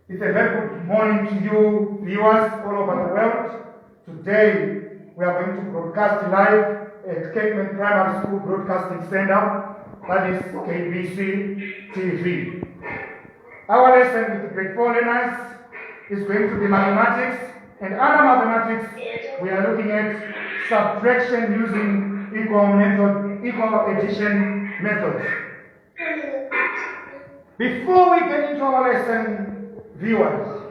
It's a very good morning to you, viewers all over the world. Today, we are going to broadcast live at Cakeman Primary School Broadcasting Center, that is KBC TV. Our lesson with grade 4 learners is going to be mathematics, and other mathematics, we are looking at subtraction using equal addition method. Before we get into our lesson, viewers,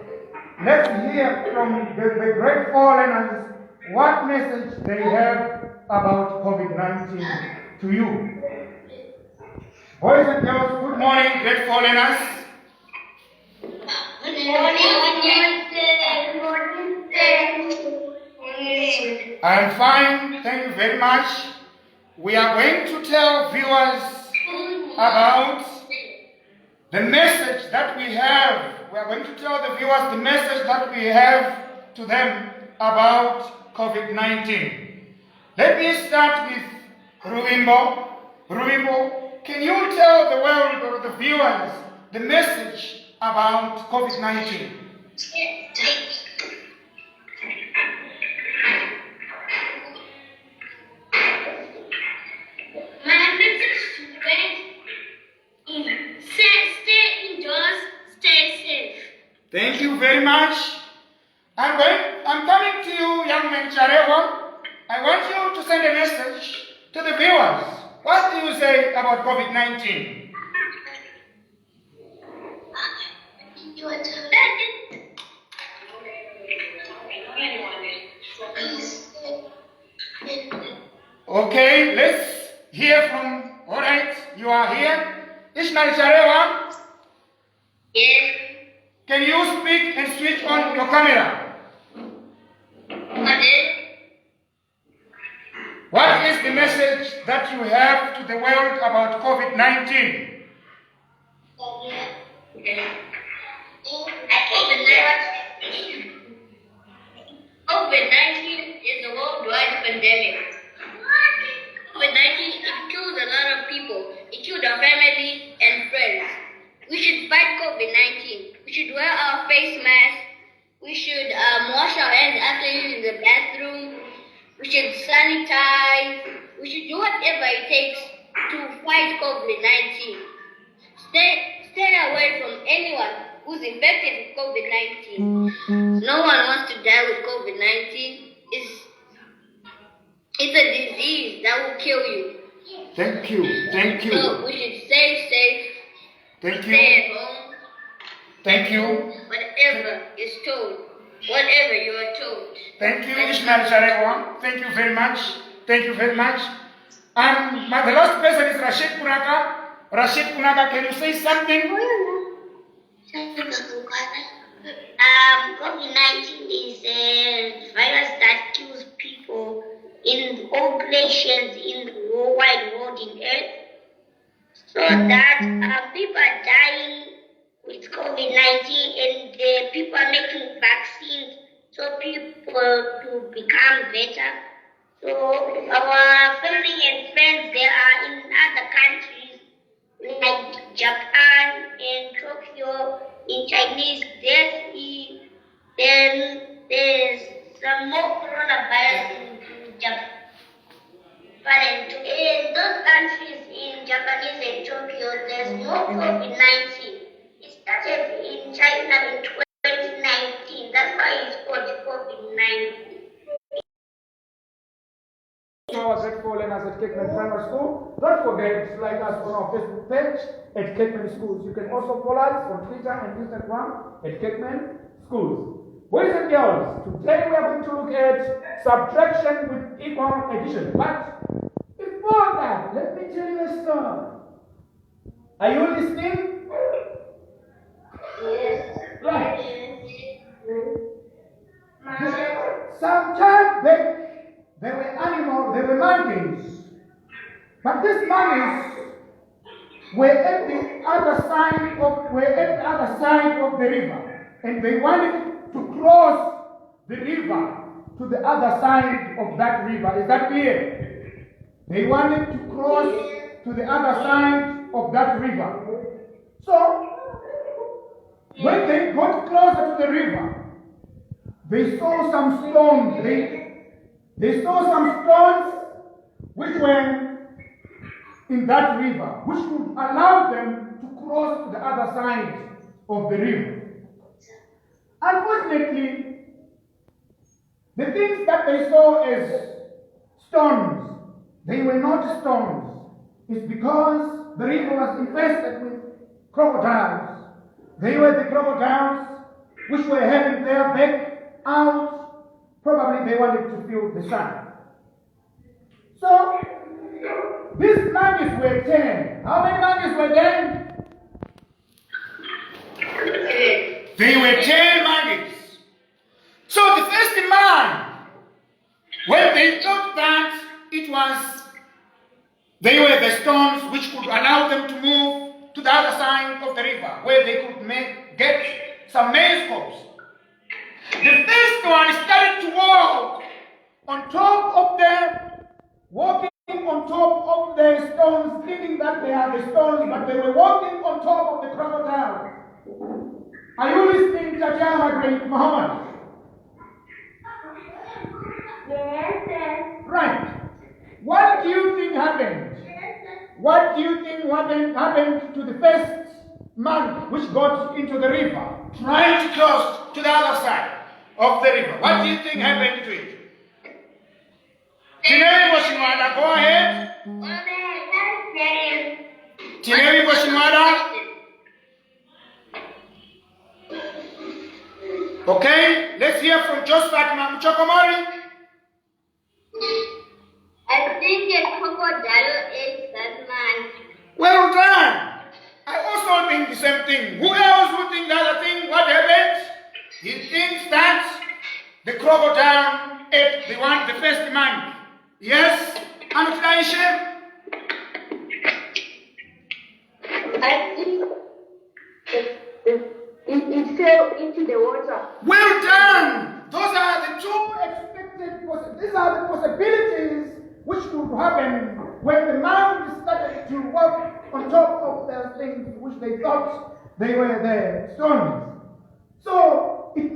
let's hear from the grade 4 learners what message they have about COVID-19 to you. Boys and girls, good morning, grade 4 learners. Good morning. I am fine, thank you very much. We are going to tell viewers about the message that we have. We are going to tell the viewers the message that we have to them about COVID-19. Let me start with Ruimbo. Ruimbo, can you tell the world or the viewers the message about COVID-19? My message to friends is stay indoors, stay safe. Thank you very much. I'm coming to you, young man Charewa. I want you to send a message to the viewers. What do you say about COVID-19? Okay, let's hear from, all right, you are here. Ishmael Charewa, Yes. can you speak and switch on your camera? What is the message that you have to the world about COVID-19? COVID-19 is a worldwide pandemic. COVID-19, it kills a lot of people. It killed our family and friends. We should fight COVID-19. We should wear our face masks. We should wash our hands after using the bathroom. We should sanitize. We should do whatever it takes to fight COVID-19. Stay away from anyone who's infected with COVID-19. No one wants to die with COVID-19. It's a disease that will kill you. Thank you, thank you. So we should stay safe. Thank Stay you, at home. thank you. Whatever is told. Whatever you are told. Thank you, Ishmael Charewa. Thank you very much. Thank you very much. The last person is Rashid Kunaka. Rashid Kunaka, can you say something? COVID-19 is a virus that kills people in all nations in the whole wide world in Earth. So that people are dying with COVID-19 and the people are making vaccines so people to become better. So our family and friends, they are in other countries like Japan and Tokyo, in Chinese, then there's some more coronavirus in Japan. But in those countries, in Japanese and Tokyo, there's more COVID-19. It started in China in 2019. That's why it's called COVID-19. Our grade 4 learners at Cakeman Primary School. Don't forget to like us on our Facebook page at Cakeman Schools. You can also follow us on Twitter and Instagram at Cakeman Schools. Boys and girls, today we are going to look at subtraction with equal addition. But before that, let me tell you a story. Are you listening? Yes. Right. Some time back, there were monkeys. But these monkeys were at the other side of the river, and they wanted to cross the river to the other side of that river. Is that clear? They wanted to cross to the other side of that river. So when they got closer to the river, they saw some stones. They saw some stones which were in that river, which would allow them to cross to the other side of the river. Unfortunately, the things that they saw as stones, they were not stones. It's because the river was infested with crocodiles. They were the crocodiles which were heading their back out. Probably they wanted to feel the sun. So, these monkeys were 10. How many monkeys were there? They were 10 monkeys. So the first man, when they thought that they were the stones which could allow them to move to the other side of the river, where they could get some maize cobs. The first one started to walk on top of the stones, thinking that they are the stones, but they were walking on top of the crocodile. Are you listening, Tatiana, my great Muhammad? Yes. Right. What do you think happened? What do you think happened to the first man which got into the river, trying to cross to the other side of the river? What do you think happened to it? Tineri Boshimada, go ahead. Tineri Boshimada. Okay, let's hear from Josephat Mamuchokomori. I think a crocodile ate that man. Well done. I also think the same thing. Who else would think the other thing? What happened? He thinks that the crocodile ate the first man. Yes? Anutraisha? I think it fell into the water. Well done. Those are the two expected. These are the possibilities which would happen when the man started to walk on top of the things which they thought they were the stones. So it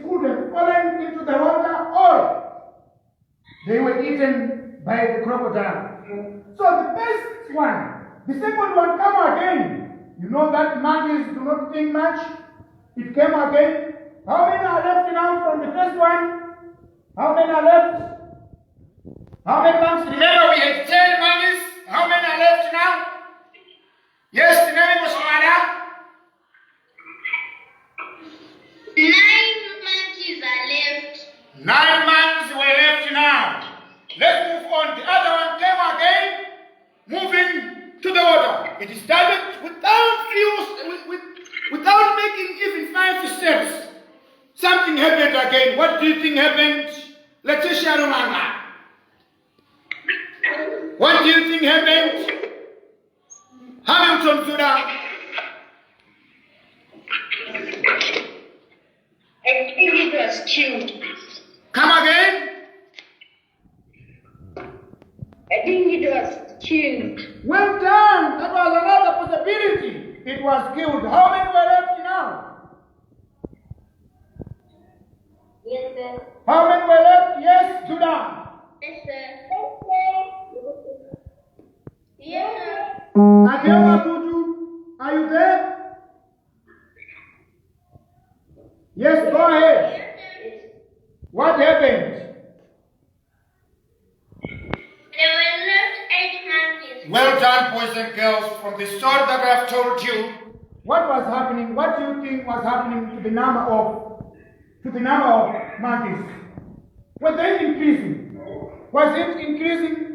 could have fallen into the water, or they were eaten by the crocodile. So the first one, the second one come again. You know that monkeys do not think much. It came again. How many are left now from the first one? How many are left? How many months? Remember we had 10 monkeys. How many are left now? Yes, the name was Mada. 9 monkeys are left. 9 months were left now. Let's move on. The other one came again, moving to the water. It started without making even 5 steps. Something happened again. What do you think happened? Letitia Rumanga. What do you think happened? Hamilton Suda. I think it was killed. Come again? I think it was killed. Well done. That was another possibility. It was killed. How many were left now? Yes, sir. How many were left? Yes, Sudan. Yes, sir. Yes, sir. Adema Tutu, are you there? Yes, go ahead. What happened? There were left 8 monkeys. Well done, boys and girls. From the story that I have told you, what was happening? What do you think was happening to the number of monkeys? Were they increasing? Was it increasing?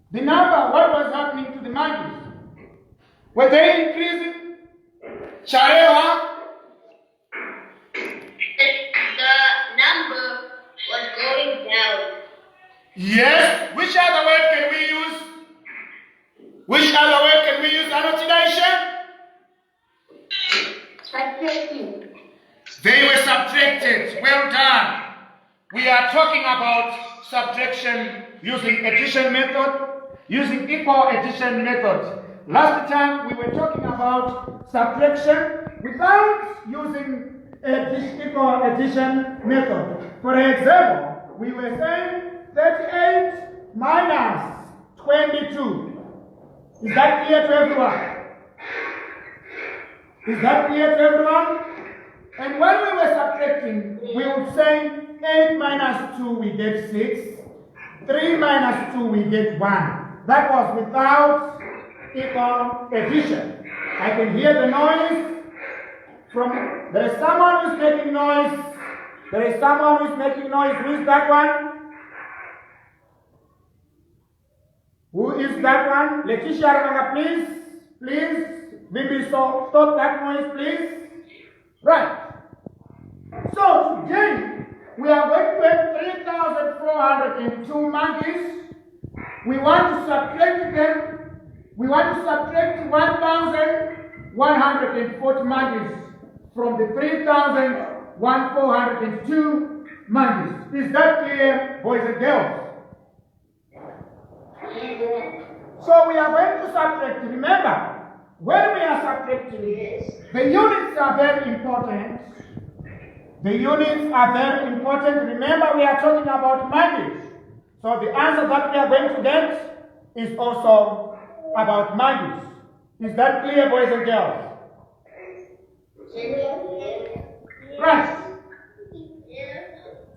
The number, what was happening to the monkeys? Were they increasing? Charewa? The number was going down. Yes. Which other word can we use? Which other word can we use? Annotation? Subtracting. They were subtracted. Well done. We are talking about subtraction using addition method, using equal addition method. Last time we were talking about subtraction without using equal addition method. For example, we were saying 38 minus 22. Is that clear to everyone? Is that clear to everyone? And when we were subtracting, we would say 8 minus 2 we get 6. 3 minus 2 we get 1. That was without equal addition. I can hear the noise. There is someone who's making noise. There is someone who's making noise. Who is that one? Who is that one? Letitia Ramanga, please. Please. Bibi, stop that noise, please. Right. So today, we are going to have 3,402 monkeys. We want to subtract them. We want to subtract 1,140 monkeys from the 3,402 monkeys. Is that clear, boys and girls? So we are going to subtract. Remember, when we are subtracting, the units are very important. The units are very important. Remember, we are talking about monkeys. So the answer that we are going to get is also about monkeys. Is that clear, boys and girls? Right.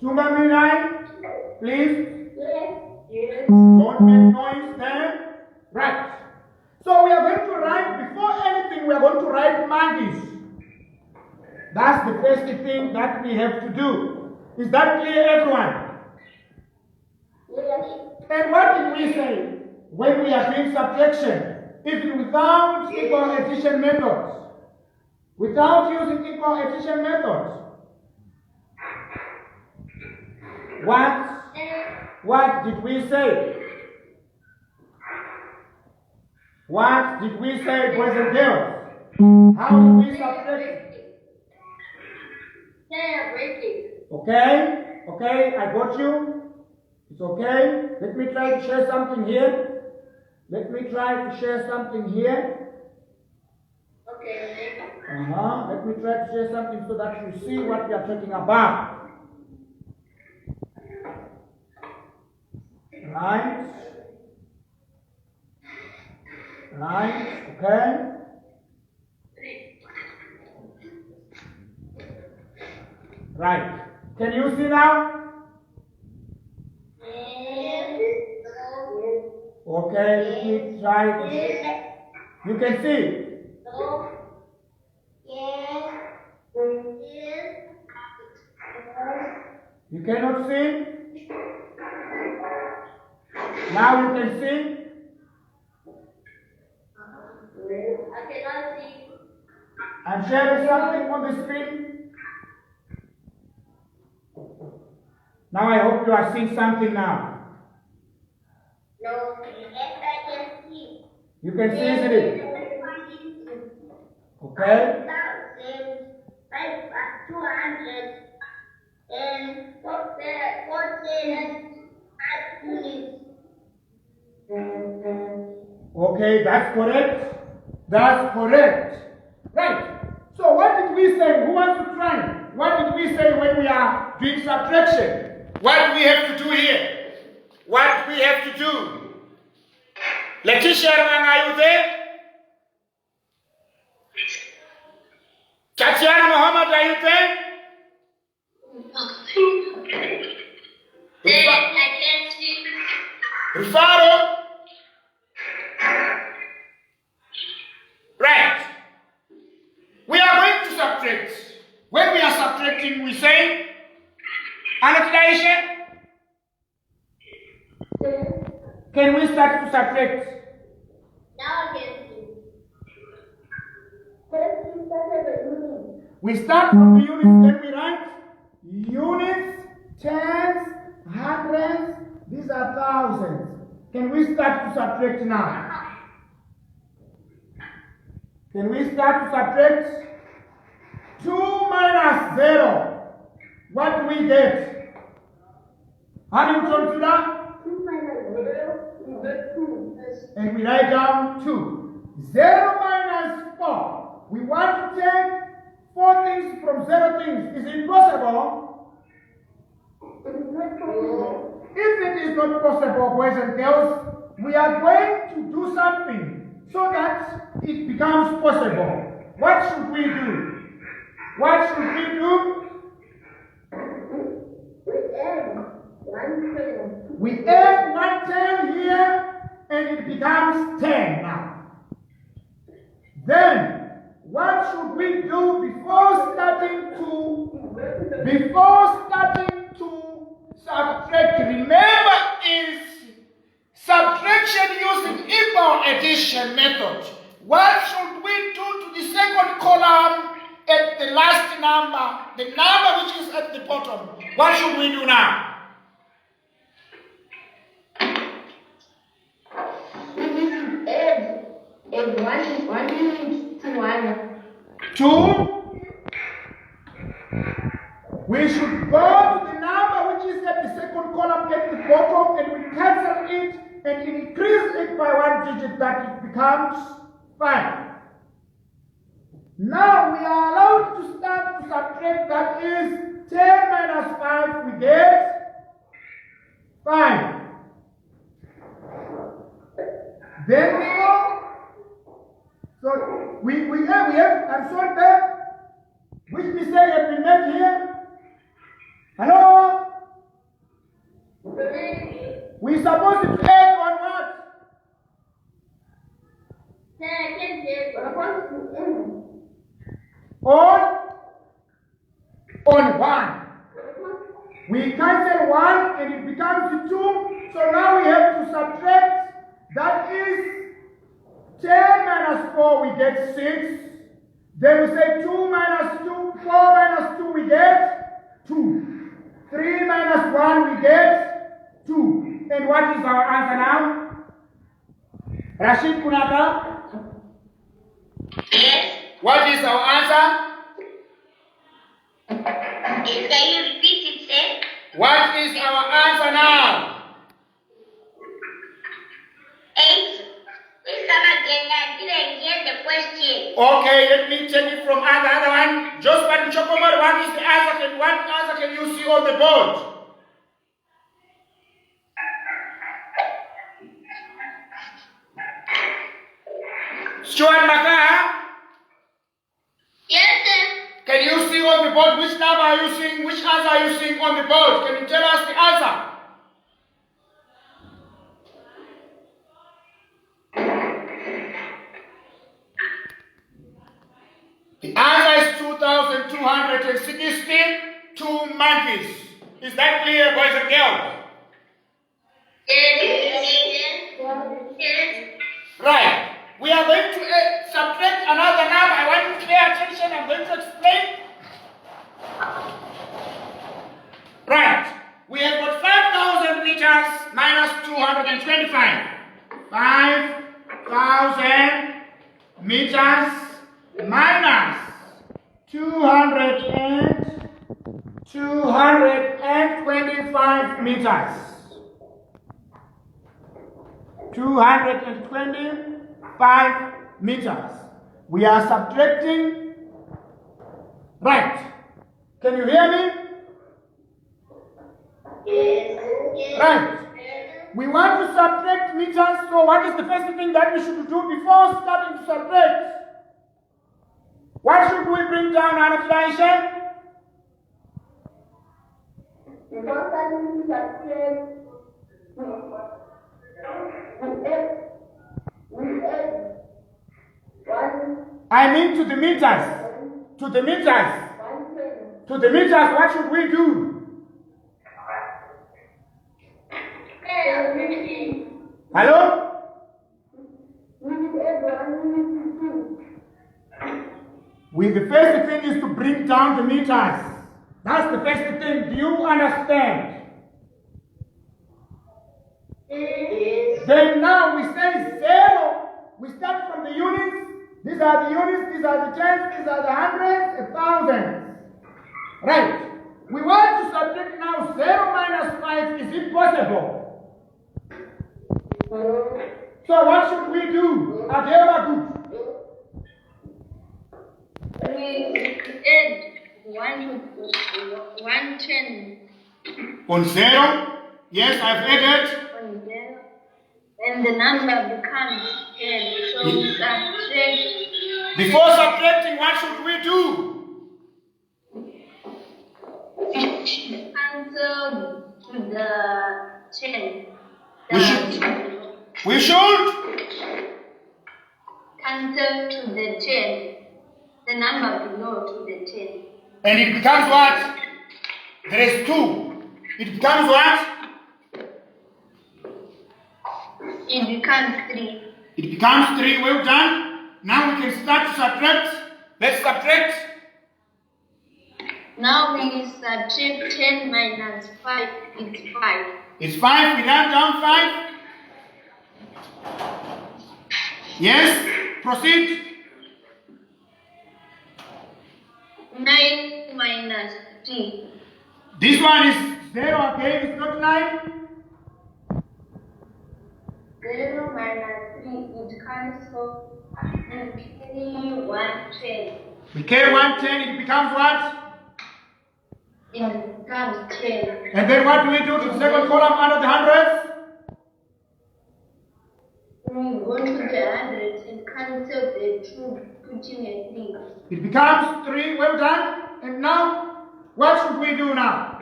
Tumba please. Don't make noise there. Right. So we are going to write, before anything, we are going to write monkeys. That's the first thing that we have to do. Is that clear, everyone? And what did we say when we are doing subtraction? Even without equal addition methods. Without using equal addition methods. What did we say? What did we say, boys and girls? How did we subtract? Okay, I got you. It's okay. Let me try to share something here. Okay. Let me try to share something so that you see what we are talking about. Right, okay. Right. Can you see now? Okay, let me try this. You can see? You cannot see? Now you can see? I cannot see. I'm sharing something on the screen. Now I hope you are seeing something now. No, I can see. You can see, isn't it? Okay. 2,214 Okay, that's correct. That's correct. Right. So what did we say? Who wants to try? What did we say when we are doing subtraction? What do we have to do here? What do we have to do? Letitia, are you there? Tatiana Muhammad, are you there? I can't see. Rufaro? Right. We are going to subtract. When we are subtracting, we say annexation. Can we start to subtract? Now I can see. We start from the units, then we write units, tens, hundreds, these are thousands. Can we start to subtract now? Can we start to subtract? 2 minus 0. What do we get? Hamilton to that? 2 minus 0 is 2. And we write down 2. 0 minus 4. We want to take 4 things from 0 zero things is impossible. If it is not possible, boys and girls, we are going to do something so that it becomes possible. What should we do? What should we do? We add 110 here and it becomes 10 now. Then, what should we do before starting to subtract? Remember, is subtraction using equal addition method. What should we do to the second column at the last number, the number which is at the bottom? What should we do now? Two. We should go to the number which is at the second column at the bottom and we cancel it and increase it by one digit that it becomes 5. Now we are allowed to start to subtract, that is 10 minus 5, we get 5. Then we go. So we have, I'm sorry, babe, which mistake have been made here? Hello? We're supposed to add on what? On 1. We cancel 1 and it becomes 2. So now we have to subtract. That is 10 minus 4, we get 6. Then we say 2 minus 2, 4 minus 2, we get 2. 3 minus 1, we get 2. And what is our answer now? Rashid Kunata? Yes. What is our answer? Can you repeat it, sir? What is our answer now? 8. Please come again. I didn't hear the question. Okay, let me take it from other one. Just one Chokomar, what is the answer? What answer can you see on the board? Stuart Maka? Yes, sir. Can you see on the board which number are you seeing? Which answer are you seeing on the board? Can you tell us the answer? The answer is 2,216, 2 monkeys. Is that clear, boys and girls? Yes. Right. We are going to subtract another number. I want you to pay attention. I'm going to explain. Right. We have got 5,000 liters minus 225. 5,000 meters minus 225 meters. 225 meters. We are subtracting. Right. Can you hear me? Yes. Right. We want to subtract meters, so what is the first thing that we should do before starting to subtract? What should we bring down, Anastasia? I mean to the meters. To the meters. To the meters, what should we do? Hello? The first thing is to bring down the meters. That's the first thing. Do you understand? Then now we say 0. We start from the units. These are the units, these are the tens, these are the hundreds, and thousands. Right. We want to subtract now 0 minus 5 is impossible. So what should we do? We add 1 110 On 0. Yes, I've added. on 0. And the number becomes 10. So we subtract. Before subtracting, what should we do? Cancel to the 10. We should Cancel to the 10. The number below to the 10. and it becomes what? There is 2. It becomes what? It becomes 3. It becomes 3. Well done. Now we can start to subtract. Let's subtract. Now we subtract 10 minus 5. It's 5. It's 5. We write down 5. Yes. Proceed. 9 minus 3. This one is 0 again. It's not 9. 0 minus 3. It cancels. And 110. We carry 110. It becomes what? It becomes 10. And then what do we do to the second column under the hundreds? We go to the hundreds and cancel the 2, putting a 3. It becomes 3. Well done. And now, what should we do now?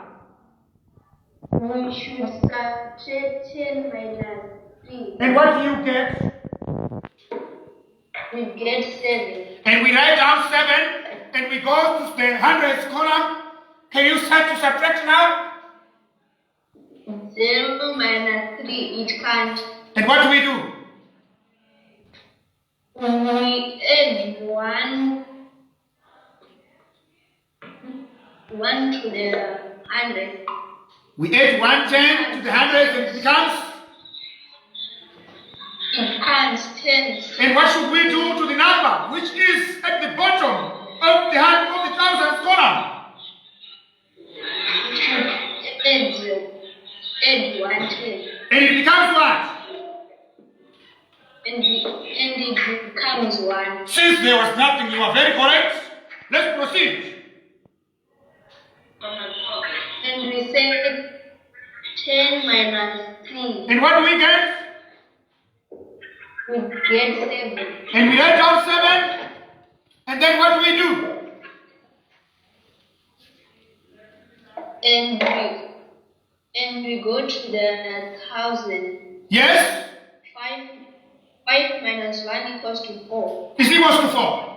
We should subtract 10 minus 3. And what do you get? We get 7. And we write down 7. And we go to the hundreds column. Can you start to subtract now? 0 minus 3, it can't. And what do we do? We add 1 to the 100. We add 110 to the hundreds and it becomes. It becomes 10. And what should we do to the number which is at the bottom of the thousands column? Add 110. And it becomes what? And it becomes 1. Since there was nothing, you are very correct. Let's proceed. And we say 10 minus 3. And what do we get? We get 7. And we write down 7. And then what do we do? And we go to the 1,000. Yes? 5 minus 1 equals to 4. Is equals to 4.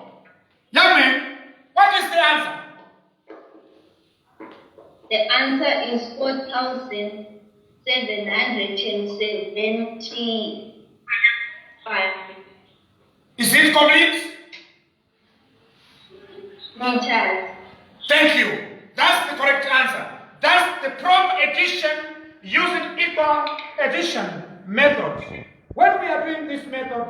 Young man, what is the answer? The answer is 4,775 Is it complete? meters. Thank you. That's the correct answer. That's the proper addition using equal addition method. When we are doing this method,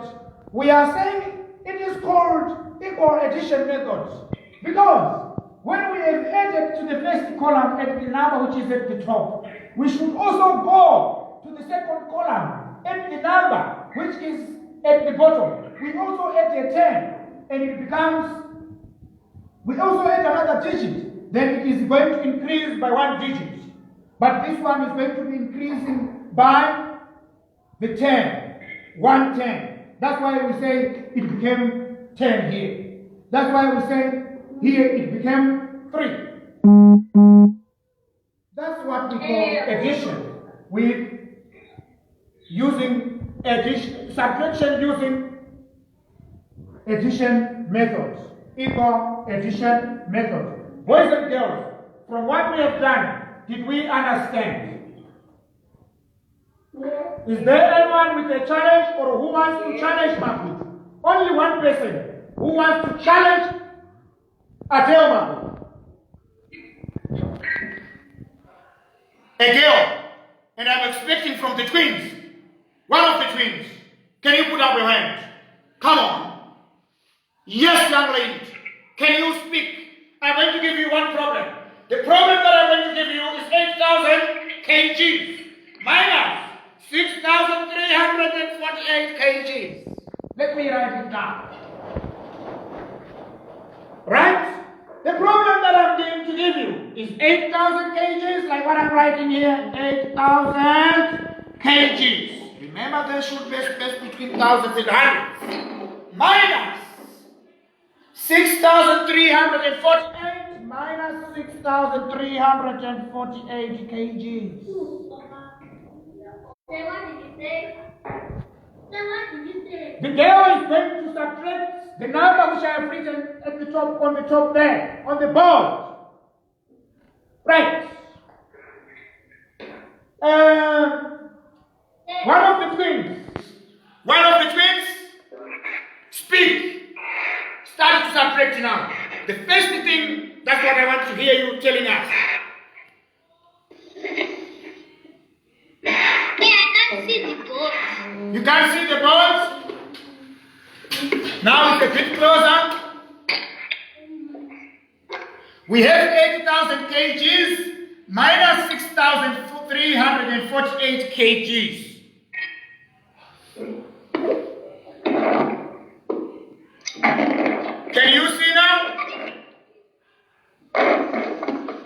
we are saying it is called equal addition method because when we have added to the first column at the number which is at the top, we should also go to the second column at the number which is at the bottom. We also add a 10 and it becomes, we also add another digit, then it is going to increase by 1 digit. But this one is going to be increasing by the 10, 110. That's why we say it became 10 here. That's why we say here it became 3. That's what we call addition with using addition, subtraction using addition methods, equal addition method. Boys and girls, from what we have done, did we understand? Yes. Is there anyone with a challenge or who wants to challenge Mahmoud? Only one person who wants to challenge Adele Mahmoud. A girl, and I'm expecting from the twins, one of the twins. Can you put up your hand? Come on. Yes, young lady. Can you speak? I'm going to give you one problem. The problem that I'm going to give you is 8,000 kgs minus 6,348 kgs. Let me write it down. Right? The problem that I'm going to give you is 8,000 kgs, like what I'm writing here, 8,000 kgs. Remember, there should be a space between thousands and hundreds. Minus 6,348 minus 6,348 kgs. Then what did you say? The girl is going to subtract the number which I have written at the top, on the top there, on the board. Right. One of the twins, speak. Start to subtract now. The first thing, that's what I want to hear you telling us. Yeah, I can't see the board. You can't see the boards? Now it's a bit closer. We have 80,000 kgs minus 6,348 kgs. Can you see now?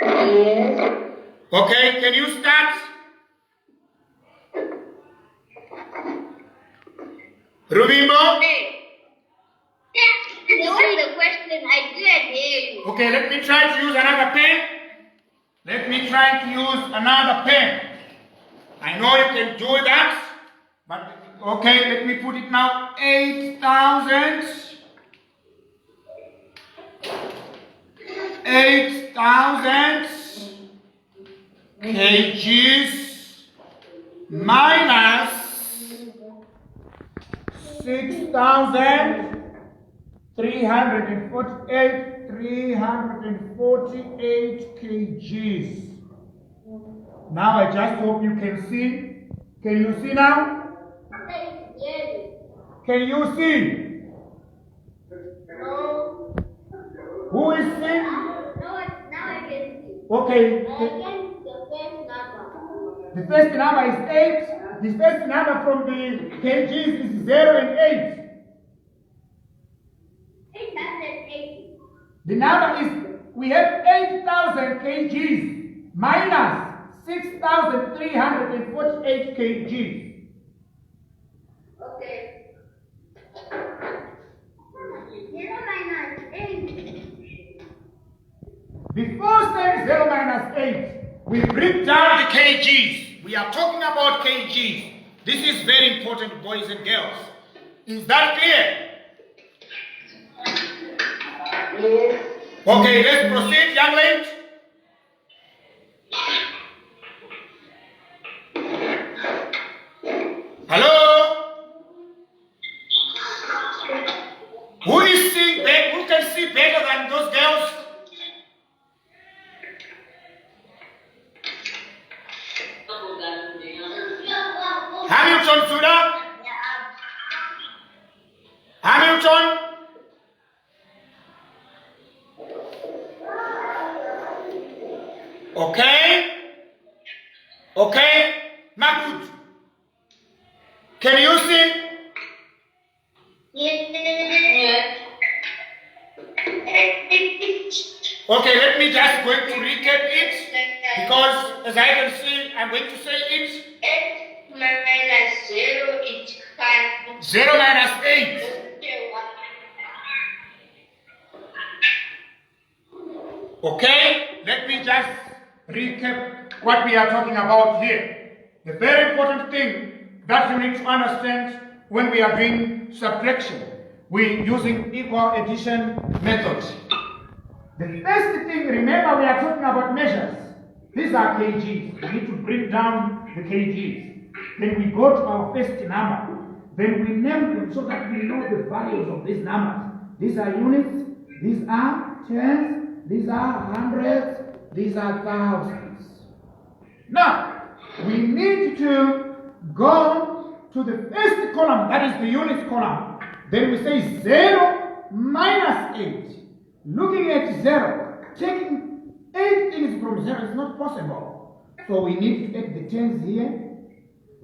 Yes. Okay, can you start? Rubimbo? Hey. Yeah, what is the question? I didn't hear you. Okay, let me try to use another pen. I know you can do that, but okay, let me put it now. 8,000 kgs minus 6,348 kgs. Now I just hope you can see. Can you see now? Can you see? No. Who is seeing? Now I can see. Okay. I can see the first number. The first number is 8. The first number from the kgs is 0 and 8. 880. The number is, we have 8,000 kgs minus 6,348 kgs. Okay. 0 minus 8. Before saying 0 minus 8, we break down the kgs. We are talking about kgs. This is very important, boys and girls. Is that clear? Yes. Okay, let's proceed, young lady. Hello? Who is seeing better? Who can see better than those girls? Hamilton Suda? Hamilton? Okay? Okay? Mahmoud? Can you see? Yes. Okay, let me just going to recap it because as I can see, I'm going to say it. 8 minus 0 is 5. 0 minus 8. Okay, let me just recap what we are talking about here. The very important thing that you need to understand when we are doing subtraction, we're using equal addition method. The first thing, remember, we are talking about measures. These are kgs. We need to bring down the kgs. Then we go to our first number. Then we name them so that we know the values of these numbers. These are units, these are tens, these are hundreds, these are thousands. Now, we need to go to the first column, that is the units column. Then we say 0 minus 8. Looking at 0, taking 8 things from 0 is not possible. So we need to add the tens here.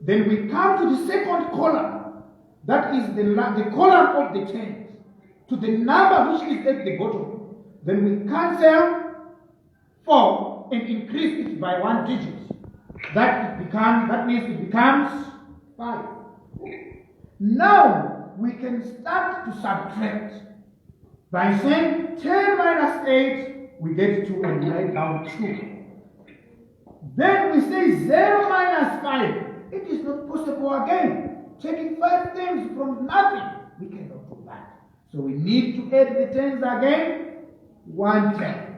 Then we come to the second column. That is the column of the tens. To the number which is at the bottom. Then we cancel 4 4 and increase it by 1 digit, that means it becomes 5. Now we can start to subtract by saying 10 minus 8, we get 2 and write down 2. Then we say 0 minus 5. It is not possible again. Taking 5 things from nothing, we cannot do that. So we need to add the tens again. 1 10.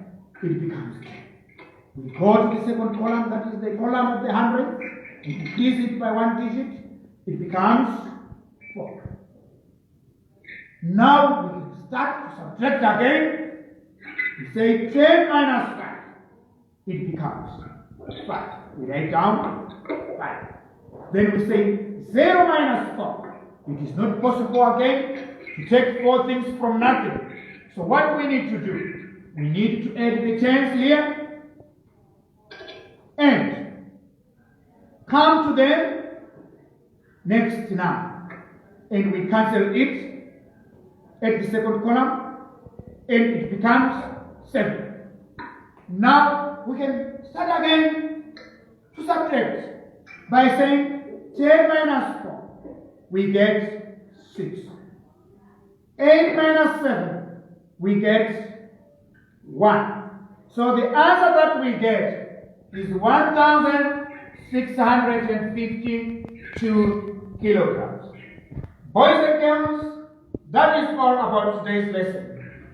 It becomes 10. We go to the second column, that is the column of the 100. We increase it by 1 digit. It becomes 4. Now we can start to subtract again. We say 10 minus 5. It becomes 5. We write down 5. Then we say 0 minus 4. It is not possible again to take 4 things from nothing. So what do we need to do? We need to add the tens here and come to the next number. And we cancel it at the second column and it becomes 7. Now we can start again to subtract by saying 10 minus 4, we get 6. 8 minus 7, we get 1. So the answer that we get is 1,652 kilograms. Boys and girls, that is all about today's lesson.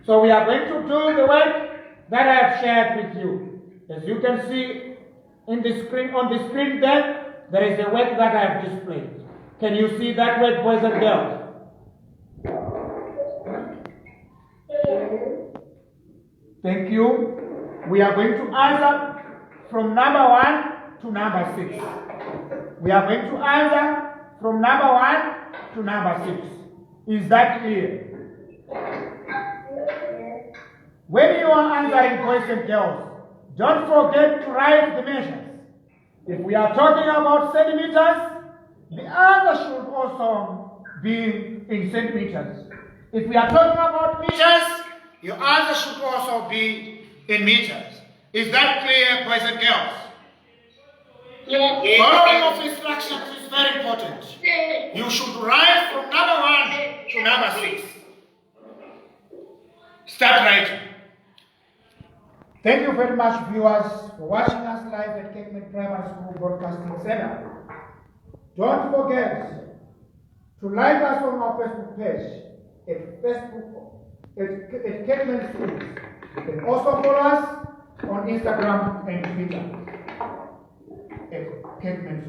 So we are going to do the work that I have shared with you. As you can see on the screen there is a work that I have displayed. Can you see that work, boys and girls? Thank you. We are going to answer from number 1 to number 6. We are going to answer from number 1 to number 6. Is that clear? When you are answering, boys and girls, don't forget to write the measures. If we are talking about centimeters, the answer should also be in centimeters. If we are talking about meters, your answer should also be in meters. Is that clear, boys and girls? Yes. Following of instructions is very important. You should write from number 1 to number 6. Start writing. Thank you very much, viewers, for watching us live at Cakeman Primary School Broadcasting Center. Don't forget to like us on our Facebook page at Cakeman Schools. You can also follow us on Instagram and Twitter at Cakeman